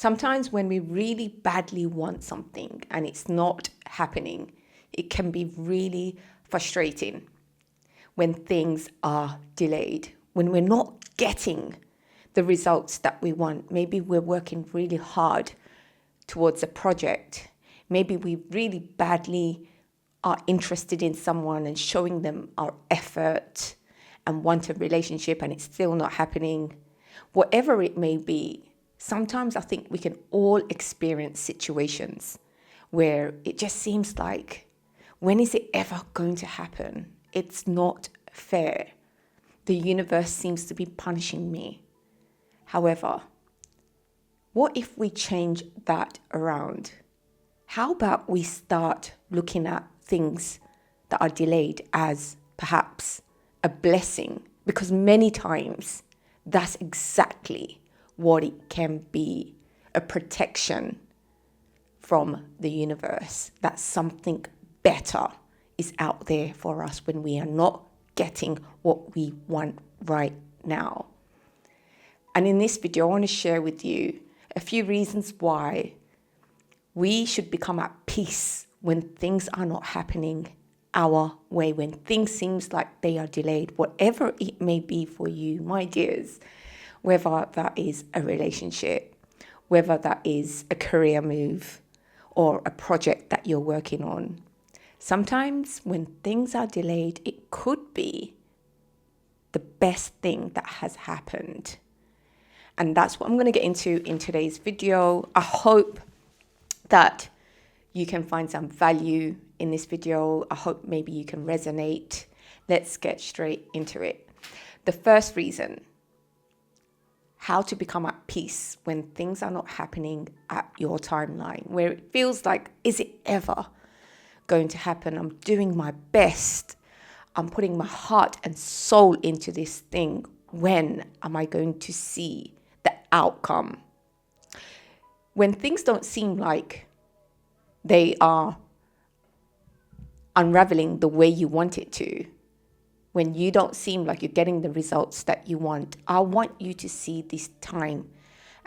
Sometimes when we really badly want something and it's not happening, it can be really frustrating when things are delayed, when we're not getting the results that we want. Maybe we're working really hard towards a project. Maybe we really badly are interested in someone and showing them our effort and want a relationship and it's still not happening. Whatever it may be, sometimes I think we can all experience situations where it just seems like, when is it ever going to happen? It's not fair. The universe seems to be punishing me. However, what if we change that around? How about we start looking at things that are delayed as perhaps a blessing? Because many times that's exactly what it can be, a protection from the universe, that something better is out there for us when we are not getting what we want right now. And in this video, I want to share with you a few reasons why we should become at peace when things are not happening our way, when things seems like they are delayed, whatever it may be for you, my dears, whether that is a relationship, whether that is a career move or a project that you're working on. Sometimes when things are delayed, it could be the best thing that has happened. And that's what I'm going to get into in today's video. I hope that you can find some value in this video. I hope maybe you can resonate. Let's get straight into it. The first reason, how to become at peace when things are not happening at your timeline, where it feels like, is it ever going to happen? I'm doing my best. I'm putting my heart and soul into this thing. When am I going to see the outcome? When things don't seem like they are unraveling the way you want it to, when you don't seem like you're getting the results that you want, I want you to see this time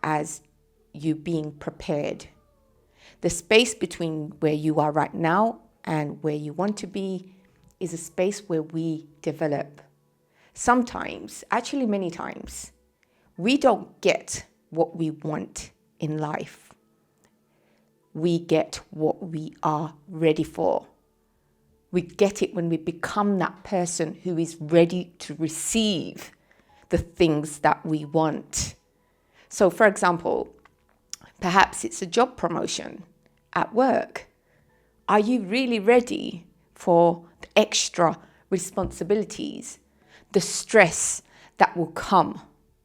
as you being prepared. The space between where you are right now and where you want to be is a space where we develop. Sometimes, actually many times, we don't get what we want in life. We get what we are ready for. We get it when we become that person who is ready to receive the things that we want. So, for example, perhaps it's a job promotion at work. Are you really ready for the extra responsibilities, the stress that will come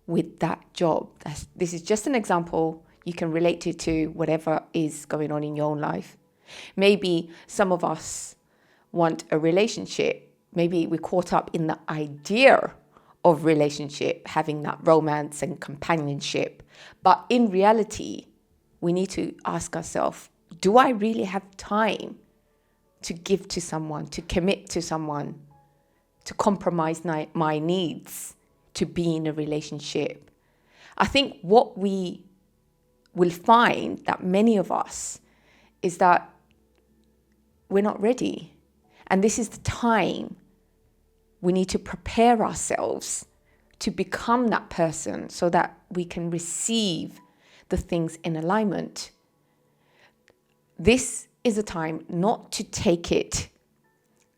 with that job? This is just an example. You can relate it to whatever is going on in your own life. Maybe some of us want a relationship. Maybe we're caught up in the idea of relationship, having that romance and companionship. But in reality, we need to ask ourselves, do I really have time to give to someone, to commit to someone, to compromise my needs, to be in a relationship? I think what we will find that many of us is that we're not ready. And this is the time we need to prepare ourselves to become that person so that we can receive the things in alignment. This is a time not to take it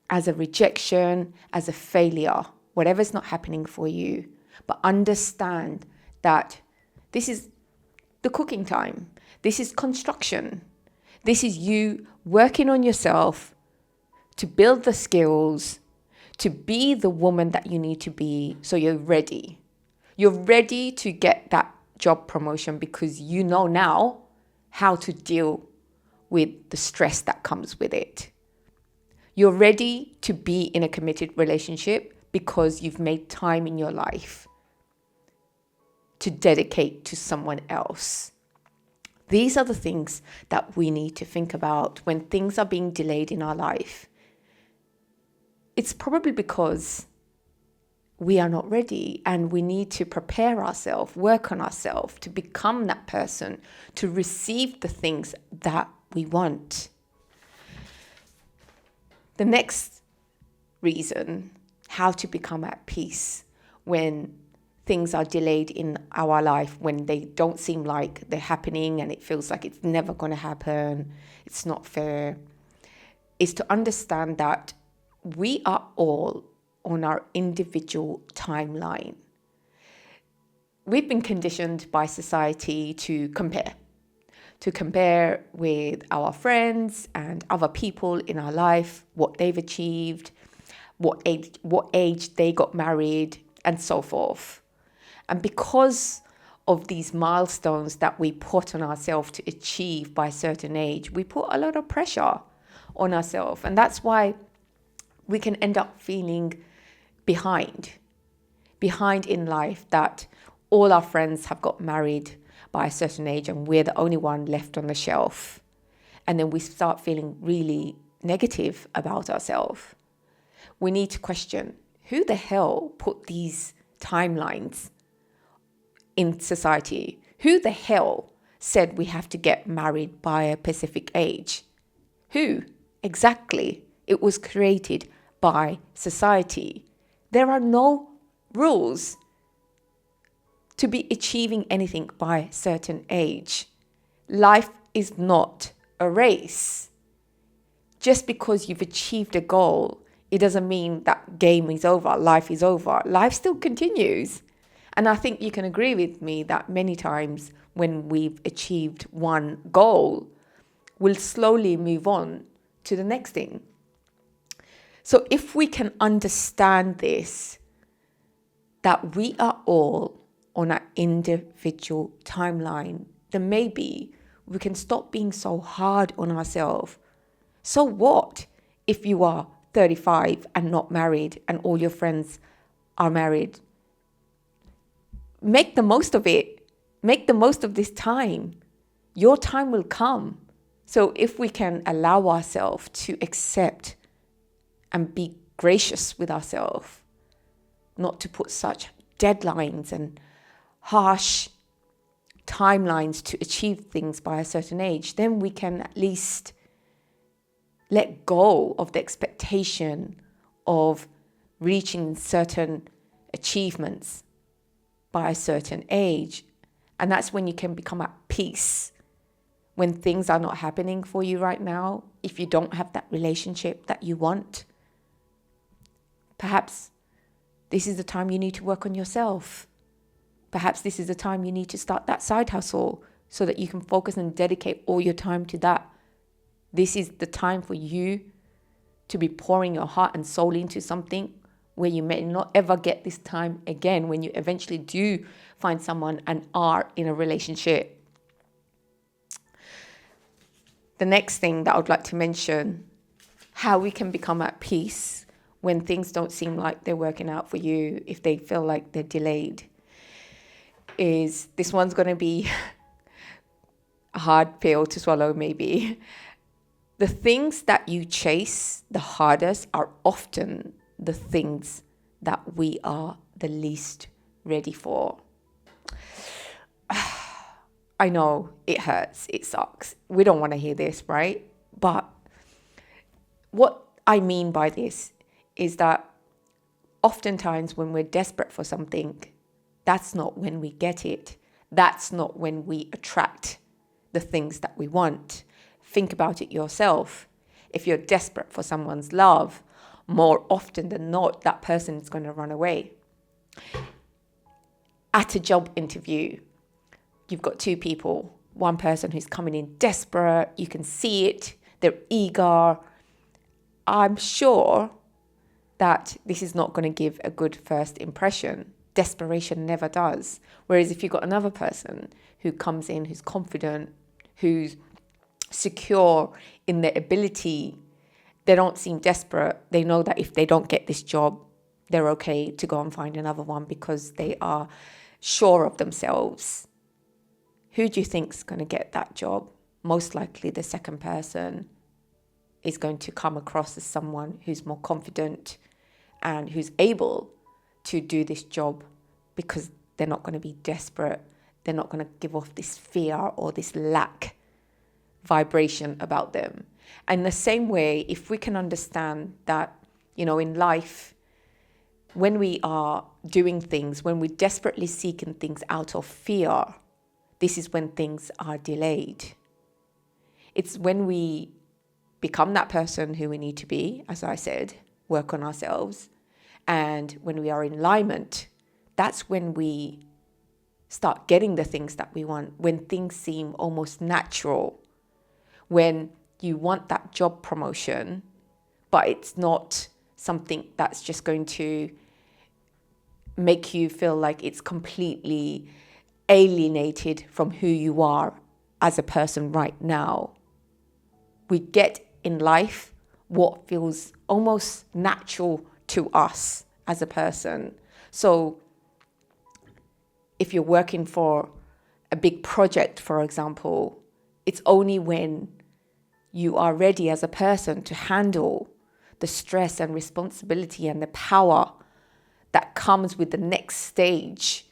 as a rejection, as a failure, whatever's not happening for you, but understand that this is the cooking time. This is construction. This is you working on yourself to build the skills, to be the woman that you need to be so you're ready. You're ready to get that job promotion because you know now how to deal with the stress that comes with it. You're ready to be in a committed relationship because you've made time in your life to dedicate to someone else. These are the things that we need to think about when things are being delayed in our life. It's probably because we are not ready, and we need to prepare ourselves, work on ourselves to become that person, to receive the things that we want. The next reason how to become at peace when things are delayed in our life, when they don't seem like they're happening and it feels like it's never going to happen, it's not fair, is to understand that we are all on our individual timeline. We've been conditioned by society to compare with our friends and other people in our life, what they've achieved, what age they got married, and so forth. And because of these milestones that we put on ourselves to achieve by a certain age, we put a lot of pressure on ourselves. And that's why we can end up feeling behind in life, that all our friends have got married by a certain age and we're the only one left on the shelf. And then we start feeling really negative about ourselves. We need to question, who the hell put these timelines in society? Who the hell said we have to get married by a specific age? Who? Exactly. It was created by society. There are no rules to be achieving anything by a certain age. Life is not a race. Just because you've achieved a goal, it doesn't mean that game is over, life is over. Life still continues. And I think you can agree with me that many times when we've achieved one goal, we'll slowly move on to the next thing. So if we can understand this, that we are all on an individual timeline, then maybe we can stop being so hard on ourselves. So what if you are 35 and not married and all your friends are married? Make the most of it. Make the most of this time. Your time will come. So if we can allow ourselves to accept and be gracious with ourselves, not to put such deadlines and harsh timelines to achieve things by a certain age, then we can at least let go of the expectation of reaching certain achievements by a certain age. And that's when you can become at peace. When things are not happening for you right now, if you don't have that relationship that you want, perhaps this is the time you need to work on yourself. Perhaps this is the time you need to start that side hustle so that you can focus and dedicate all your time to that. This is the time for you to be pouring your heart and soul into something where you may not ever get this time again when you eventually do find someone and are in a relationship. The next thing that I would like to mention, how we can become at peace when things don't seem like they're working out for you, if they feel like they're delayed, is this one's going to be a hard pill to swallow maybe. The things that you chase the hardest are often the things that we are the least ready for. I know it hurts, it sucks. We don't want to hear this, right? But what I mean by this is that oftentimes when we're desperate for something, that's not when we get it. That's not when we attract the things that we want. Think about it yourself. If you're desperate for someone's love, more often than not, that person is going to run away. At a job interview, you've got two people. One person who's coming in desperate, you can see it, they're eager. I'm sure that this is not going to give a good first impression. Desperation never does. Whereas if you've got another person who comes in, who's confident, who's secure in their ability, they don't seem desperate. They know that if they don't get this job, they're okay to go and find another one because they are sure of themselves. Who do you think's going to get that job? Most likely the second person is going to come across as someone who's more confident and who's able to do this job because they're not going to be desperate. They're not going to give off this fear or this lack vibration about them. And the same way, if we can understand that, in life, when we are doing things, when we're desperately seeking things out of fear, this is when things are delayed. It's when we become that person who we need to be, as I said, work on ourselves. And when we are in alignment, that's when we start getting the things that we want, when things seem almost natural, when you want that job promotion, but it's not something that's just going to make you feel like it's completely alienated from who you are as a person right now. We get in life what feels almost natural to us as a person. So if you're working for a big project, for example, it's only when you are ready as a person to handle the stress and responsibility and the power that comes with the next stage.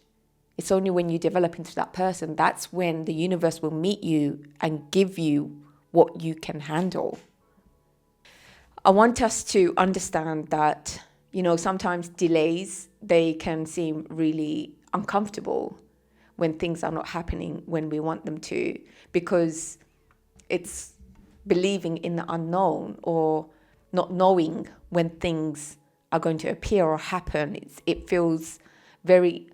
It's only when you develop into that person, that's when the universe will meet you and give you what you can handle. I want us to understand that, sometimes delays, they can seem really uncomfortable when things are not happening when we want them to, because it's believing in the unknown or not knowing when things are going to appear or happen. It feels very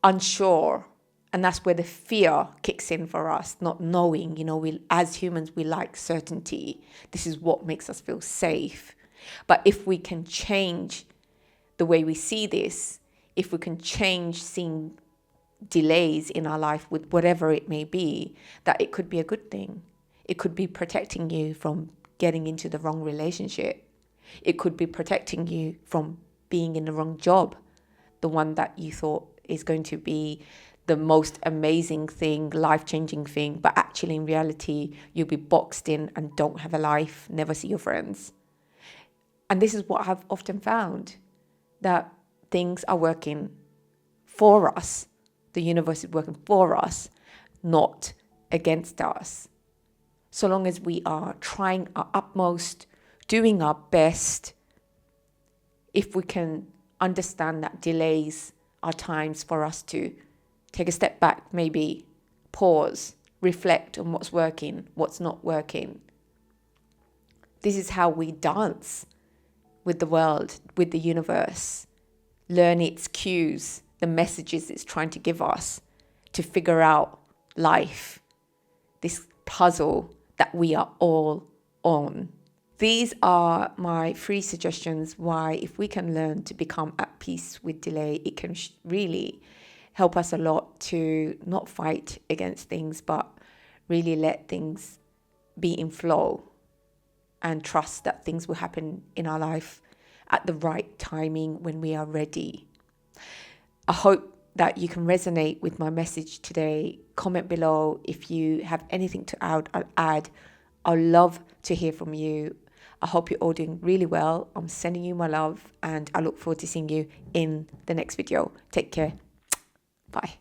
unsure. And that's where the fear kicks in for us, not knowing. We, as humans, we like certainty. This is what makes us feel safe. But if we can change the way we see this, if we can change seeing delays in our life with whatever it may be, that it could be a good thing. It could be protecting you from getting into the wrong relationship. It could be protecting you from being in the wrong job, the one that you thought is going to be the most amazing thing, life-changing thing, but actually in reality, you'll be boxed in and don't have a life, never see your friends. And this is what I've often found, that things are working for us. The universe is working for us, not against us. So long as we are trying our utmost, doing our best, if we can understand that delays are times for us to take a step back, maybe pause, reflect on what's working, what's not working. This is how we dance with the world, with the universe, learn its cues, the messages it's trying to give us to figure out life, this puzzle that we are all on. These are my 3 suggestions why, if we can learn to become at peace with delay, it can really help us a lot to not fight against things, but really let things be in flow and trust that things will happen in our life at the right timing when we are ready. I hope that you can resonate with my message today. Comment below if you have anything to add. I'd love to hear from you. I hope you're all doing really well. I'm sending you my love and I look forward to seeing you in the next video. Take care. Bye.